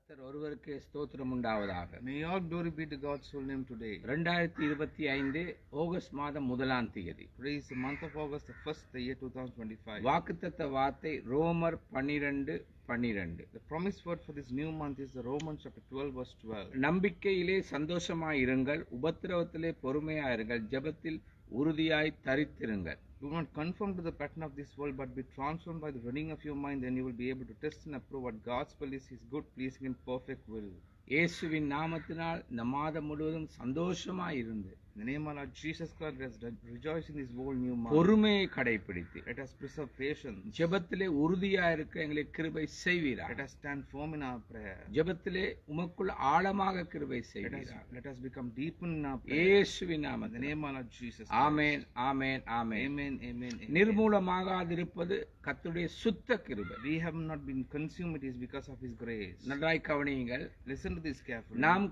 கர்த்தர் ஒருவருக்கே ஸ்தோத்திரம் உண்டாவதாக. May all glory be to God's holy name today. 2025 August மாதம் 1ஆம் தேதி. Today is the month of August, the first, the year 2025. வாக்குத்தத்த வார்த்தை ரோமர் 12:12. The promised word for this new month is the Romans chapter 12 verse 12. நம்பிக்கையிலே சந்தோஷமாயிருங்கள், உபத்திரவத்திலே பொறுமையாயிருங்கள், ஜெபத்தில் உறுதியாய் தரித்திருங்கள். Do not conform to the pattern of this world, but be transformed by the renewing of your mind. Then you will be able to test and approve what God's will is, His good, pleasing, and perfect will. இயேசுவின் நாமத்தினால் இந்த மாதம் முழுவதும் சந்தோஷமாயிருந்து, In the name of Lord Jesus Christ, let us rejoice in this whole new month. பொறுமையை கடைபிடித்து, Let us preserve patience. ஜெபத்திலே உறுதியா இருக்க எங்களை கிருபை செய்வீராக. Let us stand firm in our prayer. ஜெபத்திலே உமக்குள் ஆழமாக கிருபை செய்வீராக. Let us become deep in our prayer. இயேசுவின் In the நாமத்திலே name of Lord Jesus. Amen, amen, amen. Amen, amen, amen. நிர்மூலமாகாதிருப்பது கர்த்தருடைய சுத்த கிருபை. We have not been consumed, it is because of His grace. நன்றாய் கவனியுங்கள். Listen to this carefully. நாம்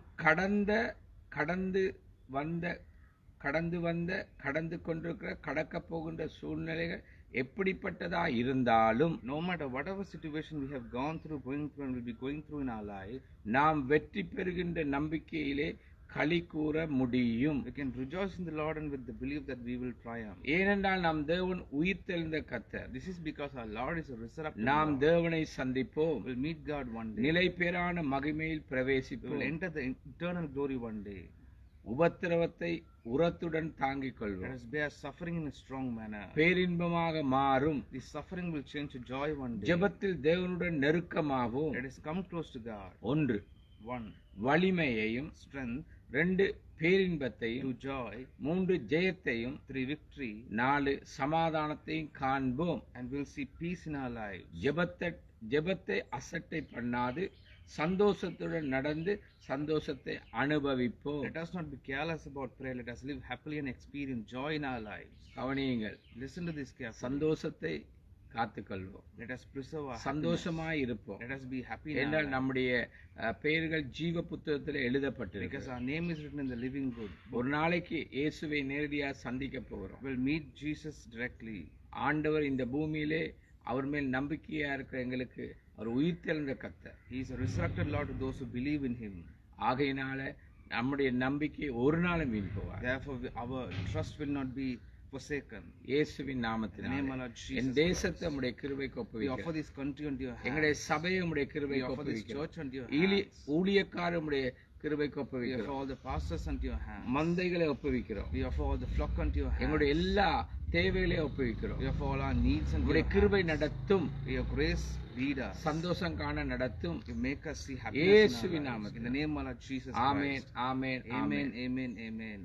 கடந்து கொண்டிருக்கிற கடக்க போகின்ற சூழ்நிலைகள் எப்படிப்பட்டதா இருந்தாலும், No matter whatever situation we have gone through, going through, and will be going through in our life, நாம் வெற்றி பெறுகின்ற நம்பிக்கையிலே களி கூற முடியும். we can rejoice in the Lord and with the belief that we will triumph. ஏனென்றால் நம் தேவன் உயிர்த்தெழுந்த கர்த்தர். This is because our Lord is a resurrected நாம் Lord. தேவனை சந்திப்போம், We'll meet God one day. நிலை பேரான மகிமையில் We will பிரவேசிப்போம். enter the eternal glory one day. உபத்திரவத்தை உரத்துடன் தாங்கிக் Let கொள்வோம். us bear suffering in a strong manner. பேரின்பமாக மாறும். This suffering will change to joy one day. ஜெபத்தில் தேவனுடன் நெருக்கமாகவும். Let us come close to God. 1 1. வலிமையையும், Strength. 2 பேரின்பத்தையும், 2. Joy. 3 ஜெயத்தையும், 3. Victory. 4 சமாதானத்தையும் காண்போம். And we'll see peace in our lives. ஜெபத்தை அசட்டை பண்ணாது சந்தோஷத்துடன் நடந்து சந்தோஷத்தை அனுபவிப்போம். Let us not be careless about prayer. Let us live happily and experience joy in our lives. கவனியுங்கள். Listen to this carefully. சந்தோஷத்தை காத்துக்கொள்வோம். Let us preserve our happiness. சந்தோஷமாய் இருப்போம். Let us be happy in our என்றால் lives. நம்முடைய பெயர்கள் ஜீவ புத்தகத்தில் எழுதப்பட்டிருக்கு. Because our name is written in the living book. ஒரு நாளைக்கு இயேசுவை நேரடியாக சந்திக்க போகிறோம். We'll meet Jesus directly. ஆண்டவர் இந்த பூமியிலே அவர் மேல் நம்பிக்கையா இருக்கிற எங்களுக்கு அவர் உயிர்த்தெழுந்த கர்த்தர். He is a resurrected Lord to those who believe in Him. ஆகையினால நம்முடைய நம்பிக்கை ஒரு நாளும் வீண் போகாது. Therefore, our trust will not be forsaken. இயேசுவின் In the name நாமத்தினாலே of Lord Jesus என் தேசத்தை Christ. உம்முடைய கிருபைக்கு We offer ஒப்புவிக்கிறோம். this country unto your எங்களுடைய hands. சபையை உம்முடைய We கிருபைக்கு offer this ஒப்புவிக்கிறோம். church unto your hands. ஊழியக்காரர் உம்முடைய கிருபைக்கு We offer ஒப்புவிக்கிறோம். all the pastors unto your hands. மந்தைகளை ஒப்புவிக்கிறோம். We offer all the flock unto your hands. எங்களுடைய எல்லா தேவைகளையும் ஒப்புவிக்கிறோம். We offer all our needs unto your உம்முடைய hands. கிருபை நடத்தும், Your grace lead us. சந்தோஷம் காண நடத்தும். You make us see happiness in இயேசுவின் our lives. நாமத்தில். In the name of Lord Jesus amen, Christ. Amen, Amen, amen. amen, amen.